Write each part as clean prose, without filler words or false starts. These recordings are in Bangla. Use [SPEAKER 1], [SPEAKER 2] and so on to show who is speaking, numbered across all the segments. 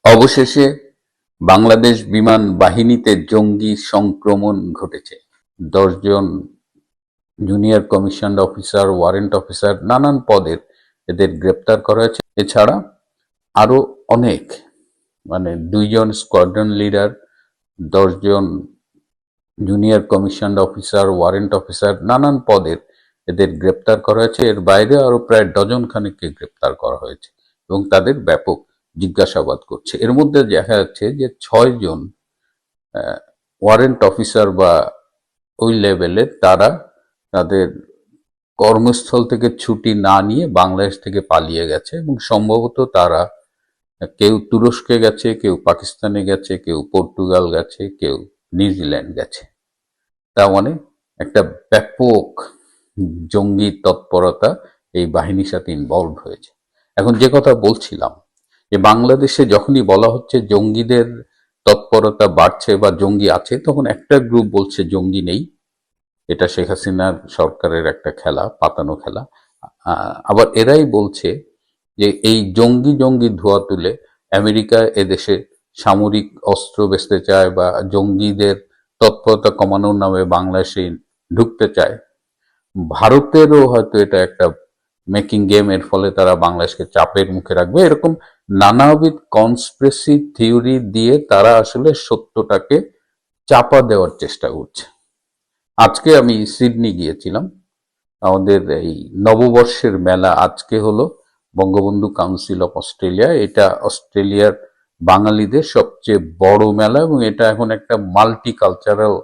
[SPEAKER 1] অবশেষে বাংলাদেশ বিমান বাহিনীতে জঙ্গি সংক্রমণ ঘটেছে। ১০ জন junior commissioned officer, warrant officer, নানান পদের এদের গ্রেপ্তার করা হয়েছে। এছাড়া আরো অনেক, ২ জন স্কোয়াড্রন লিডার, ১০ জন junior commissioned officer, warrant officer, নানান পদের এদের গ্রেপ্তার করা হয়েছে। এর বাইরে আরো প্রায় ডজন খানেককে গ্রেপ্তার করা হয়েছে এবং তাদের ব্যাপক জিজ্ঞাসাবাদ করছে। এর মধ্যে দেখা যাচ্ছে যে ৬ জন ওয়ারেন্ট অফিসার বা ওই লেভেলের, তারা তাদের কর্মস্থল থেকে ছুটি না নিয়ে বাংলাদেশ থেকে পালিয়ে গেছে এবং সম্ভবত তারা কেউ তুরস্কে গেছে, কেউ পাকিস্তানে গেছে, কেউ পর্তুগাল গেছে, কেউ নিউজিল্যান্ড গেছে। তার মানে একটা ব্যাপক জঙ্গি তৎপরতা এই বাহিনীর সাথে ইনভলভ হয়েছে। এখন যে কথা বলছিলাম, যে বাংলাদেশে যখনই বলা হচ্ছে জঙ্গিদের তৎপরতা বাড়ছে বা জঙ্গি আছে, তখন একটা গ্রুপ বলছে জঙ্গি নেই, এটা শেখ হাসিনার সরকারের একটা খেলা, পাতানো খেলা। আবার এরাই বলছে যে এই জঙ্গি জঙ্গি ধোয়া তুলে আমেরিকা এদেশে সামরিক অস্ত্র বেচতে চায় বা জঙ্গিদের তৎপরতা কমানোর নামে বাংলাদেশে ঢুকতে চায়। ভারতেরও হয়তো এটা একটা মেকিং গেম, এর ফলে তারা বাংলাদেশকে চাপের মুখে রাখবে, এরকম নানাবিধ কনস্পিরেসি থিওরি দিয়ে তারা আসলে সত্যটাকে চাপা দেওয়ার চেষ্টা করছে। আজকে আমি সিডনি গিয়েছিলাম, আমাদের এই নববর্ষের মেলা আজকে হলো। বঙ্গবন্ধু কাউন্সিল অফ অস্ট্রেলিয়া, এটা অস্ট্রেলিয়ার বাঙালিদের সবচেয়ে বড় মেলা এবং এটা এখন একটা মাল্টি কালচারাল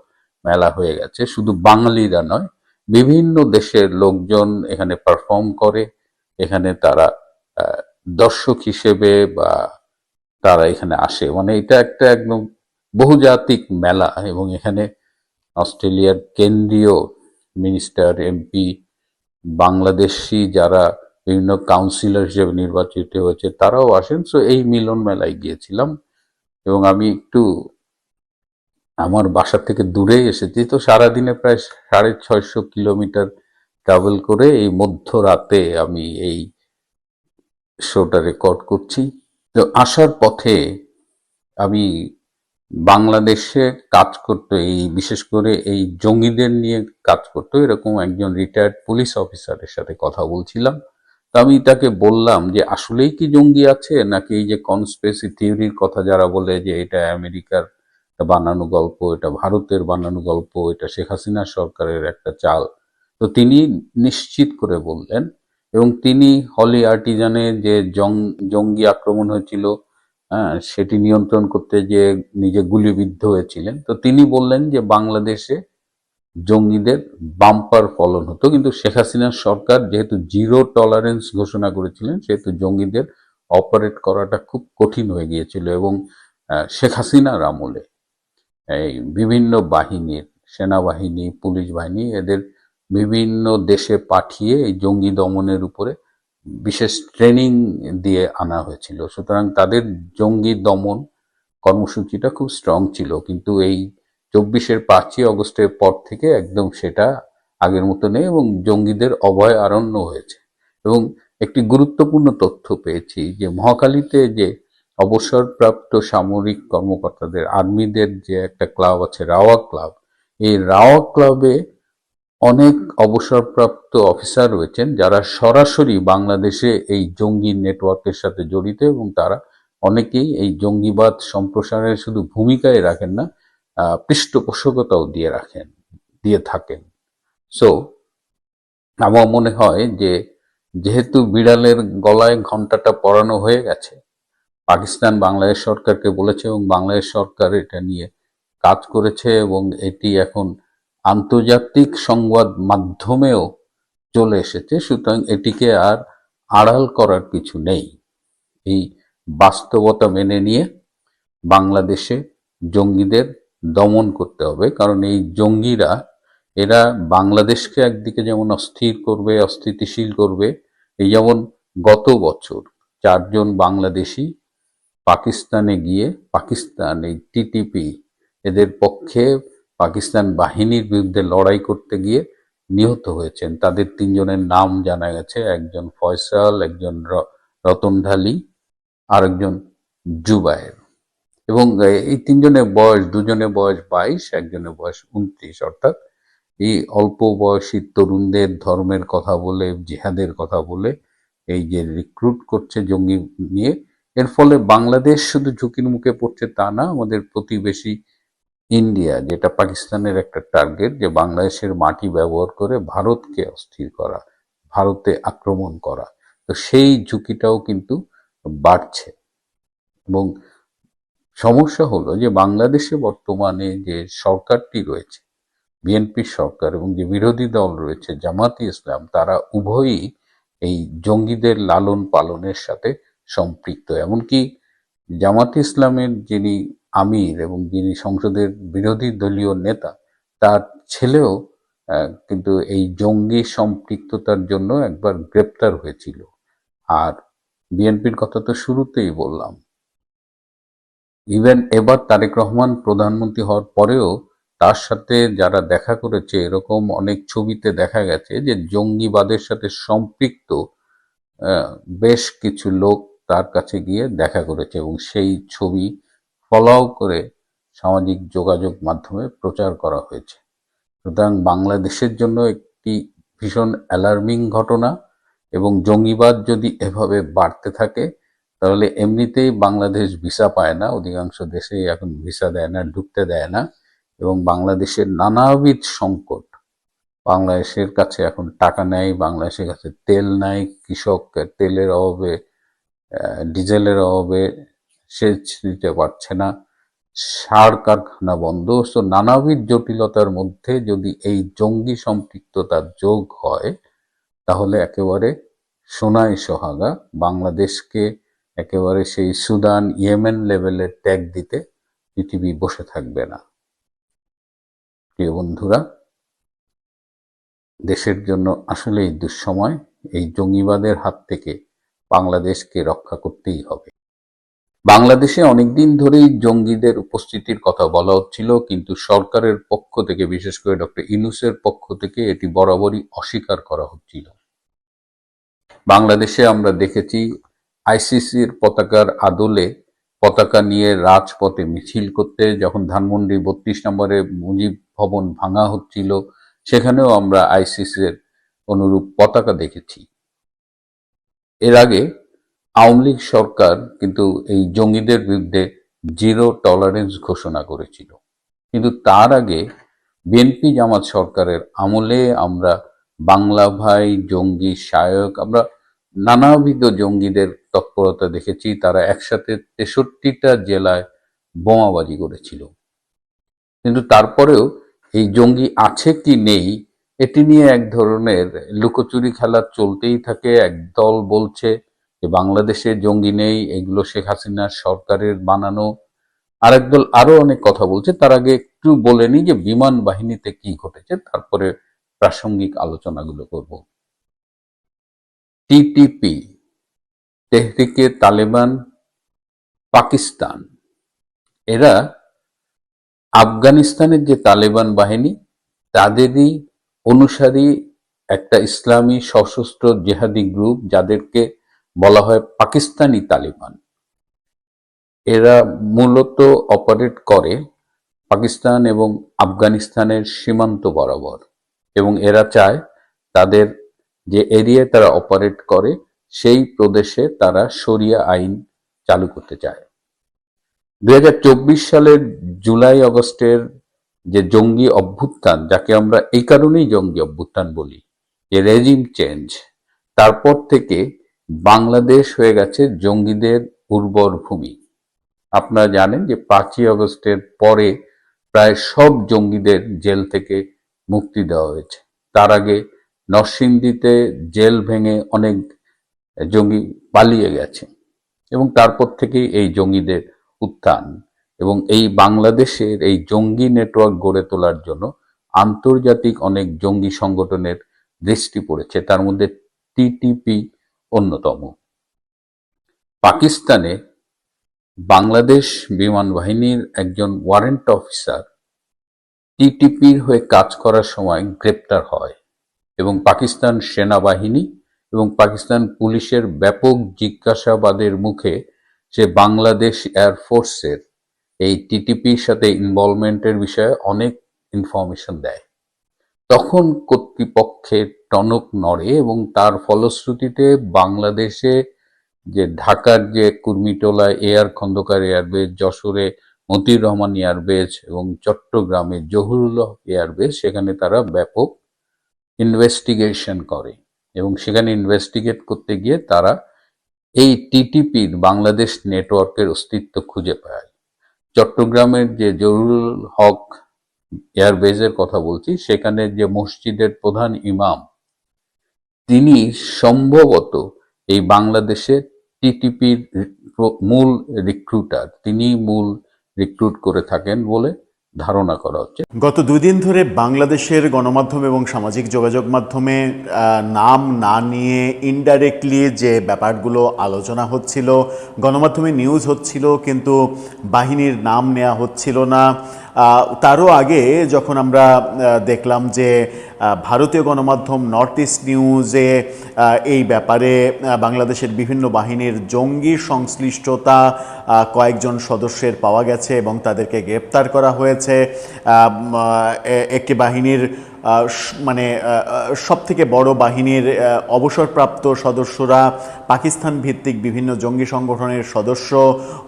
[SPEAKER 1] মেলা হয়ে গেছে। শুধু বাঙালিরা নয়, বিভিন্ন দেশের লোকজন এখানে পারফর্ম করে। এখানে তারা দর্শক হিসেবে বা তারা এখানে আসে, এটা একটা একদম বহুজাতিক মেলা এবং এখানে অস্ট্রেলিয়ার কেন্দ্রীয় মিনিস্টার, এমপি, বাংলাদেশি যারা বিভিন্ন কাউন্সিলর হিসেবে নির্বাচিত হয়েছে তারাও আসেন। সো এই মিলন মেলায় গিয়েছিলাম এবং আমি একটু আমার বাসা থেকে দূরেই এসেছি, তো সারাদিনে প্রায় ৬৫০ কিলোমিটার ট্রাভেল করে এই মধ্যরাতে আমি এই শোটা রেকর্ড করছি। তো আসার পথে আমি বাংলাদেশে কাজ করতো, এই বিশেষ করে এই জঙ্গিদের নিয়ে কাজ করতো এরকম একজন রিটায়ার্ড পুলিশ অফিসারের সাথে কথা বলছিলাম। তো আমি তাকে বললাম যে আসলেই কি জঙ্গি আছে, নাকি এই যে কনস্পিরেসি থিওরির কথা যারা বলে যে এটা আমেরিকার বানানো গল্প, এটা ভারতের বানানো গল্প, এটা শেখ হাসিনা সরকারের একটা চাল। তো তিনি নিশ্চিত করে বললেন, এবং তিনি হলি আর্টিজানে যে জঙ্গি আক্রমণ হয়েছিল, সেটি নিয়ন্ত্রণ করতে যে নিজে গুলিবিদ্ধ হয়েছিলেন, তো তিনি বললেন যে বাংলাদেশে জঙ্গিদের বাম্পার ফলন হতো, কিন্তু শেখ হাসিনার সরকার যেহেতু জিরো টলারেন্স ঘোষণা করেছিলেন, সেহেতু জঙ্গিদের অপারেট করাটা খুব কঠিন হয়ে গিয়েছিল। এবং শেখ হাসিনার আমলে এই বিভিন্ন বাহিনীর, সেনাবাহিনী, পুলিশ বাহিনী, এদের বিভিন্ন দেশে পাঠিয়ে এই জঙ্গি দমনের উপরে বিশেষ ট্রেনিং দিয়ে আনা হয়েছিল। সুতরাং তাদের জঙ্গি দমন কর্মসূচিটা খুব স্ট্রং ছিল, কিন্তু এই ২৪শে ৫ই আগস্টের পর থেকে একদম সেটা আগের মতো নেই এবং জঙ্গিদের অভয় আরণ্য হয়েছে। এবং একটি গুরুত্বপূর্ণ তথ্য পেয়েছি যে মহাখালীতে যে অবসরপ্রাপ্ত সামরিক কর্মকর্তাদের, আর্মিদের যে একটা ক্লাব আছে, রাওয়া ক্লাব, এই রাওয়া ক্লাবে অনেক অবসরপ্রাপ্ত অফিসার রয়েছেন যারা সরাসরি বাংলাদেশে এই জঙ্গি নেটওয়ার্কের সাথে জড়িত, এবং তারা অনেকেই এই জঙ্গিবাদ সম্প্রসারণের শুধু ভূমিকায় রাখেন না, পৃষ্ঠপোষকতাও দিয়ে থাকেন। সো আমার মনে হয় যে যেহেতু বিড়ালের গলায় ঘন্টাটা পরানো হয়ে গেছে, পাকিস্তান বাংলাদেশ সরকারকে বলেছে এবং বাংলাদেশ সরকার এটা নিয়ে কাজ করেছে এবং এটি এখন আন্তর্জাতিক সংবাদ মাধ্যমেও চলে এসেছে। সুতরাং এটিকে আর আড়াল করার কিছু নেই। এই বাস্তবতা মেনে নিয়ে বাংলাদেশে জঙ্গিদের দমন করতে হবে, কারণ এই জঙ্গিরা, এরা বাংলাদেশকে একদিকে যেমন অস্থির করবে, অস্থিতিশীল করবে। এই যেমন গত বছর ৪ জন বাংলাদেশি পাকিস্তানে গিয়ে পাকিস্তান এই টিটিপি এদের পক্ষে পাকিস্তান বাহিনীর বিরুদ্ধে লড়াই করতে গিয়ে নিহত হয়েছেন। তাদের ৩ জনের নাম জানা গেছে, একজন ফয়সাল, একজন রতন ঢালি, আর একজন জুবায়ের। এবং এই তিনজনের বয়স, দুজনের বয়স 22, একজনের বয়স 29। অর্থাৎ এই অল্প বয়সী তরুণদের ধর্মের কথা বলে, জিহাদের কথা বলে এই যে রিক্রুট করছে জঙ্গি নিয়ে, এর ফলে বাংলাদেশ শুধু ঝুঁকির মুখে পড়ছে তা না, আমাদের প্রতিবেশী ইন্ডিয়া, যেটা পাকিস্তানের একটা টার্গেট, যে বাংলাদেশের মাটি ব্যবহার করে ভারতকে অস্থির করা, ভারতে আক্রমণ করা, তো সেই ঝুঁকিটাও কিন্তু বাড়ছে। এবং সমস্যা হলো যে বাংলাদেশে বর্তমানে যে সরকারটি রয়েছে, বিএনপি সরকার, এবং যে বিরোধী দল রয়েছে জামাতে ইসলাম, তারা উভয়ই এই জঙ্গিদের লালন পালনের সাথে সম্পৃক্ত। এমনকি জামাতে ইসলামের যিনি আমির এবং যিনি সংসদের বিরোধী দলীয় নেতা, তার ছেলেও কিন্তু এই জঙ্গি সম্পৃক্ততার জন্য একবার গ্রেপ্তার হয়েছিল। আর বিএনপির কথা তো শুরুতেই বললাম, ইভেন এবার তারেক রহমান প্রধানমন্ত্রী হওয়ার পরেও তার সাথে যারা দেখা করেছে, এরকম অনেক ছবিতে দেখা গেছে যে জঙ্গিবাদের সাথে সম্পৃক্ত বেশ কিছু লোক তার কাছে গিয়ে দেখা করেছে, এবং সেই ছবি ফলাও করে সামাজিক যোগাযোগ মাধ্যমে প্রচার করা হয়েছে। সুতরাং বাংলাদেশের জন্য একটি ভীষণ অ্যালার্মিং ঘটনা, এবং জঙ্গিবাদ যদি এভাবে বাড়তে থাকে তাহলে এমনিতেই বাংলাদেশ ভিসা পায় না, অধিকাংশ দেশেই এখন ভিসা দেয় না, ঢুকতে দেয় না, এবং বাংলাদেশের নানাবিধ সংকট, বাংলাদেশের কাছে এখন টাকা নেই, বাংলাদেশের কাছে তেল নাই, কৃষক তেলের অভাবে, ডিজেলের অভাবে সেচ দিতে পারছে না, সার কারখানা বন্ধ। তো নানাবিধ জটিলতার মধ্যে যদি এই জঙ্গি সম্পৃক্ততার যোগ হয় তাহলে একেবারে সোনায় সোহাগা, বাংলাদেশকে একেবারে সেই সুদান, ইয়েমেন লেভেলের ট্যাগ দিতে পৃথিবী বসে থাকবে না। প্রিয় বন্ধুরা, দেশের জন্য আসলেই দুঃসময়। এই জঙ্গিবাদের হাত থেকে বাংলাদেশকে রক্ষা করতেই হবে। বাংলাদেশে অনেকদিন ধরেই জঙ্গিদের উপস্থিতির কথা বলা হচ্ছিল, কিন্তু সরকারের পক্ষ থেকে, বিশেষ করে ডক্টর ইউনূসের পক্ষ থেকে এটি বরাবরই অস্বীকার করা হচ্ছিল। বাংলাদেশে আমরা দেখেছি আইসিসির পতাকার আদলে পতাকা নিয়ে রাজপথে মিছিল করতে, যখন ধানমন্ডি 32 নম্বরে মুজিব ভবন ভাঙা হচ্ছিল সেখানেও আমরা আইসিসির অনুরূপ পতাকা দেখেছি। এর আগে আওয়ামী লীগ সরকার কিন্তু এই জঙ্গিদের বিরুদ্ধে জিরো টলারেন্স ঘোষণা করেছিল, কিন্তু তার আগে বিএনপি জামাত সরকারের আমলে আমরা বাংলা ভাই, জঙ্গি শায়ক, আমরা নানাবিধ জঙ্গিদের তৎপরতা দেখেছি। তারা একসাথে 63টা জেলায় বোমাবাজি করেছিল, কিন্তু তারপরেও এই জঙ্গি আছে কি নেই এটি নিয়ে এক ধরনের লুকোচুরি খেলা চলতেই থাকে। একদল বলছে যে বাংলাদেশে জঙ্গি নেই, এগুলো শেখ হাসিনার সরকারের বানানো, আরেক দল আরো অনেক কথা বলছে। তার আগে একটু বলে নি যে বিমান বাহিনীতে কি ঘটেছে, তারপরে প্রাসঙ্গিক আলোচনাগুলো করব। টিটিপি, তেহরিকে তালেবান পাকিস্তান, এরা আফগানিস্তানের যে তালেবান বাহিনী তাদেরই অনুসারী একটা ইসলামী সশস্ত্র জেহাদি গ্রুপ, যাদেরকে বলা হয় পাকিস্তানি তালিবান। এরা মূলত অপারেট করে পাকিস্তান এবং আফগানিস্তানের সীমান্ত বরাবর, এবং এরা চায় তাদের যে এরিয়ায় তারা অপারেট করে সেই প্রদেশে তারা শরিয়া আইন চালু করতে চায়। 2024 সালের জুলাই আগস্টের যে জঙ্গি অভ্যুত্থান, যাকে আমরা এই কারণেই জঙ্গি অভ্যুত্থান বলি, যে রেজিম চেঞ্জ, তারপর থেকে বাংলাদেশ হয়ে গেছে জঙ্গিদের উর্বর ভূমি। আপনারা জানেন যে 5ই আগস্টের পরে প্রায় সব জঙ্গিদের জেল থেকে মুক্তি দেওয়া হয়েছে। তার আগে নরসিংদীতে জেল ভেঙে অনেক জঙ্গি পালিয়ে গেছে, এবং তারপর থেকেই এই জঙ্গিদের উত্থান। এবং এই বাংলাদেশের এই জঙ্গি নেটওয়ার্ক গড়ে তোলার জন্য আন্তর্জাতিক অনেক জঙ্গি সংগঠনের দৃষ্টি পড়েছে, তার মধ্যে টিটিপি অন্যতম। পাকিস্তানে বাংলাদেশ বিমান বাহিনীর একজন ওয়ারেন্ট অফিসার টিটিপির হয়ে কাজ করার সময় গ্রেপ্তার হয়, এবং পাকিস্তান সেনাবাহিনী এবং পাকিস্তান পুলিশের ব্যাপক জিজ্ঞাসাবাদের মুখে সে বাংলাদেশ এয়ারফোর্সের এই টিটিপির সাথে ইনভলভমেন্টের বিষয়ে অনেক ইনফরমেশন দেয়। তখন কর্তৃপক্ষের টনক নড়ে এবং তার ফলশ্রুতিতে বাংলাদেশে যে ঢাকার যে কুর্মিটোলা খন্দকার এয়ারবেস, যশোরে মতিউর রহমান এয়ারবেস এবং চট্টগ্রামে জহুরুল্লাহ এয়ারবেস, সেখানে তারা ব্যাপক ইনভেস্টিগেশন করে এবং সেখানে ইনভেস্টিগেট করতে গিয়ে তারা এই টিটিপির বাংলাদেশ নেটওয়ার্কের অস্তিত্ব খুঁজে পায়। চট্টগ্রামের যে জহুরুল হক এয়ারবেসের কথা বলছি, সেখানে যে মসজিদের প্রধান ইমাম, তিনি সম্ভবত এই বাংলাদেশের টিটিপির মূল রিক্রুটার, তিনি মূল রিক্রুট করে থাকেন বলে ধারণা করা হচ্ছে।
[SPEAKER 2] গত 2 দিন ধরে বাংলাদেশের গণমাধ্যম এবং সামাজিক যোগাযোগ মাধ্যমে নাম না নিয়ে ইনডাইরেক্টলি যে ব্যাপারগুলো আলোচনা হচ্ছিল, গণমাধ্যমে নিউজ হচ্ছিল, কিন্তু বাহিনীর নাম নেওয়া হচ্ছিল না। তারও আগে যখন আমরা দেখলাম যে ভারতীয় গণমাধ্যম নর্থ ইস্ট নিউজে এই ব্যাপারে বাংলাদেশের বিভিন্ন বাহিনীর জঙ্গি সংশ্লিষ্টতা কয়েকজন সদস্যের পাওয়া গেছে এবং তাদেরকে গ্রেপ্তার করা হয়েছে। একটি বাহিনীর মানে সবথেকে বড় বাহিনীর অবসরপ্রাপ্ত সদস্যরা পাকিস্তান ভিত্তিক বিভিন্ন জঙ্গি সংগঠনের সদস্য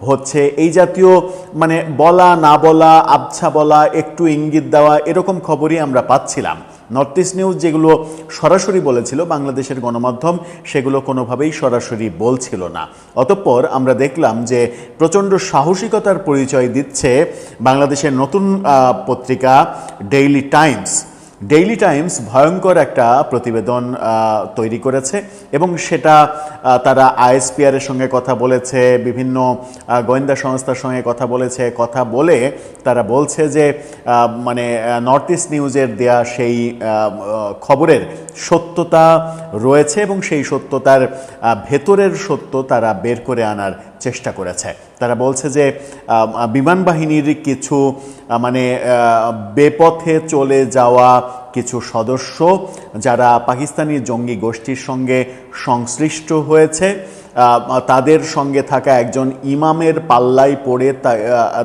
[SPEAKER 2] হচ্ছে। এই জাতীয় মানে বলা না বলা, আবছা বলা, একটু ইঙ্গিত দেওয়া, এরকম খবরই আমরা পাচ্ছিলাম। নর্থ ইস্ট নিউজ যেগুলো সরাসরি বলেছিল, বাংলাদেশের গণমাধ্যম সেগুলো কোনোভাবেই সরাসরি বলছিল না। অতঃপর আমরা দেখলাম যে প্রচণ্ড সাহসিকতার পরিচয় দিচ্ছে বাংলাদেশের নতুন পত্রিকা ডেইলি টাইমস। ডেইলি টাইমস ভয়ঙ্কর একটা প্রতিবেদন তৈরি করেছে এবং সেটা তারা আইএসপিআরের সঙ্গে কথা বলেছে, বিভিন্ন গোয়েন্দা সংস্থার সঙ্গে কথা বলে তারা বলছে যে মানে নর্থ ইস্ট নিউজের দেয়া সেই খবরের সত্যতা রয়েছে এবং সেই সত্যতার ভেতরের সত্য তারা বের করে আনার চেষ্টা করেছে। তারা বলছে যে বিমান বাহিনীর কিছু মানে বেপথে চলে যাওয়া কিছু সদস্য যারা পাকিস্তানি জঙ্গি গোষ্ঠীর সঙ্গে সংশ্লিষ্ট হয়েছে, তাদের সঙ্গে থাকা একজন ইমামের পাল্লায় পড়ে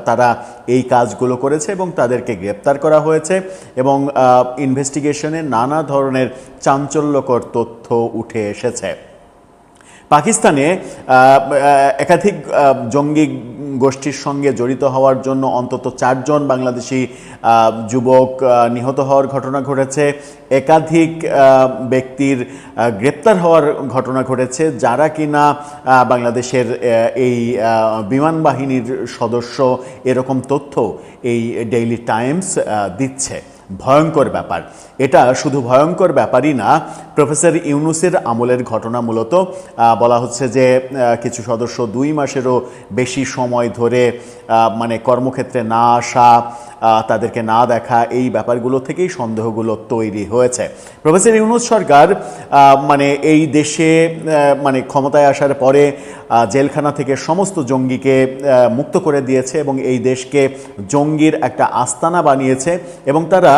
[SPEAKER 2] তারা এই কাজগুলো করেছে এবং তাদেরকে গ্রেপ্তার করা হয়েছে এবং ইনভেস্টিগেশনে নানা ধরনের চাঞ্চল্যকর তথ্য উঠে এসেছে। পাকিস্তানে একাধিক জঙ্গি গোষ্ঠীর সঙ্গে জড়িত হওয়ার জন্য অন্তত 4 জন বাংলাদেশি যুবক নিহত হওয়ার ঘটনা ঘটেছে। একাধিক ব্যক্তির গ্রেপ্তার হওয়ার ঘটনা ঘটেছে যারা কিনা বাংলাদেশের এই বিমান বাহিনীর সদস্য, এরকম তথ্য এই ডেইলি টাইমস দিচ্ছে। ভয়ঙ্কর ব্যাপার। এটা শুধু ভয়ঙ্কর ব্যাপারই না, প্রফেসর ইউনূসের আমলের ঘটনা। মূলত বলা হচ্ছে যে কিছু সদস্য 2 মাসেরও বেশি সময় ধরে মানে কর্মক্ষেত্রে না আসা, তাদেরকে না দেখা, এই ব্যাপারগুলো থেকেই সন্দেহগুলো তৈরি হয়েছে। প্রফেসর ইউনূস সরকার মানে এই দেশে মানে ক্ষমতায় আসার পরে জেলখানা থেকে সমস্ত জঙ্গিকে মুক্ত করে দিয়েছে এবং এই দেশকে জঙ্গির একটা আস্তানা বানিয়েছে এবং তারা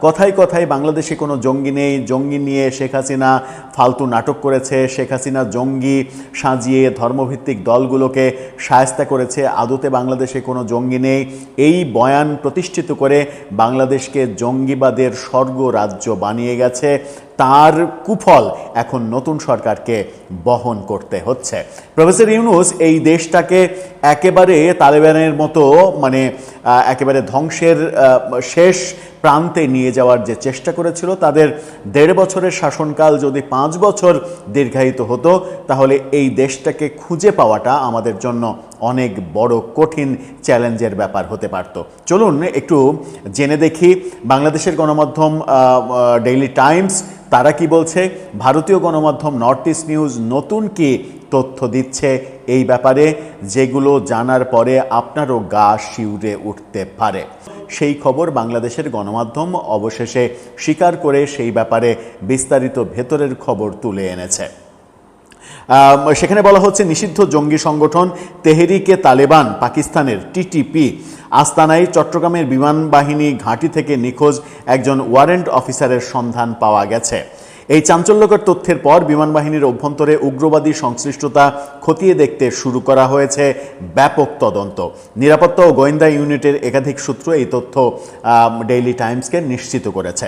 [SPEAKER 2] কথায় কথায় বাংলাদেশে কোনো জঙ্গি নেই, জঙ্গি নিয়ে শেখ হাসিনা ফালতু নাটক করেছে, শেখ হাসিনা জঙ্গি সাজিয়ে ধর্মভিত্তিক দলগুলোকে শায়েস্তা করেছে, আদতে বাংলাদেশে কোনো জঙ্গি নেই, এই বয়ান প্রতিষ্ঠিত করে বাংলাদেশকে জঙ্গিবাদের স্বর্গ রাজ্য বানিয়ে গেছে। তার কুফল এখন নতুন সরকারকে বহন করতে হচ্ছে। প্রফেসর ইউনূস এই দেশটাকে একেবারে তালেবানের মতো মানে একেবারে ধ্বংসের শেষ প্রান্তে নিয়ে যাওয়ার যে চেষ্টা করেছিল, তাদের 1.5 বছরের শাসনকাল যদি 5 বছর দীর্ঘায়িত হতো তাহলে এই দেশটাকে খুঁজে পাওয়াটা আমাদের জন্য অনেক বড় কঠিন চ্যালেঞ্জের ব্যাপার হতে পারত। চলুন একটু জেনে দেখি বাংলাদেশের গণমাধ্যম ডেইলি টাইমস তারা কি বলছে, ভারতীয় গণমাধ্যম নর্থ ইস্ট নিউজ নতুন কি তথ্য দিচ্ছে এই ব্যাপারে, যেগুলো জানার পরে আপনারও গা শিউরে উঠতে পারে। সেই খবর বাংলাদেশের গণমাধ্যম অবশেষে স্বীকার করে সেই ব্যাপারে বিস্তারিত ভেতরের খবর তুলে এনেছে। সেখানে বলা হচ্ছে, নিষিদ্ধ জঙ্গি সংগঠন তেহরিকে তালেবান পাকিস্তানের টিটিপি আস্তানায় চট্টগ্রামের বিমান বাহিনী ঘাঁটি থেকে নিখোঁজ একজন ওয়ারেন্ট অফিসারের সন্ধান পাওয়া গেছে। এই চাঞ্চল্যকর তথ্যের পর বিমান বাহিনীর অভ্যন্তরে উগ্রবাদী সংশ্লিষ্টতা খতিয়ে দেখতে শুরু করা হয়েছে ব্যাপক তদন্ত। নিরাপত্তা ও গোয়েন্দা ইউনিটের একাধিক সূত্র এই তথ্য ডেইলি টাইমসকে নিশ্চিত করেছে।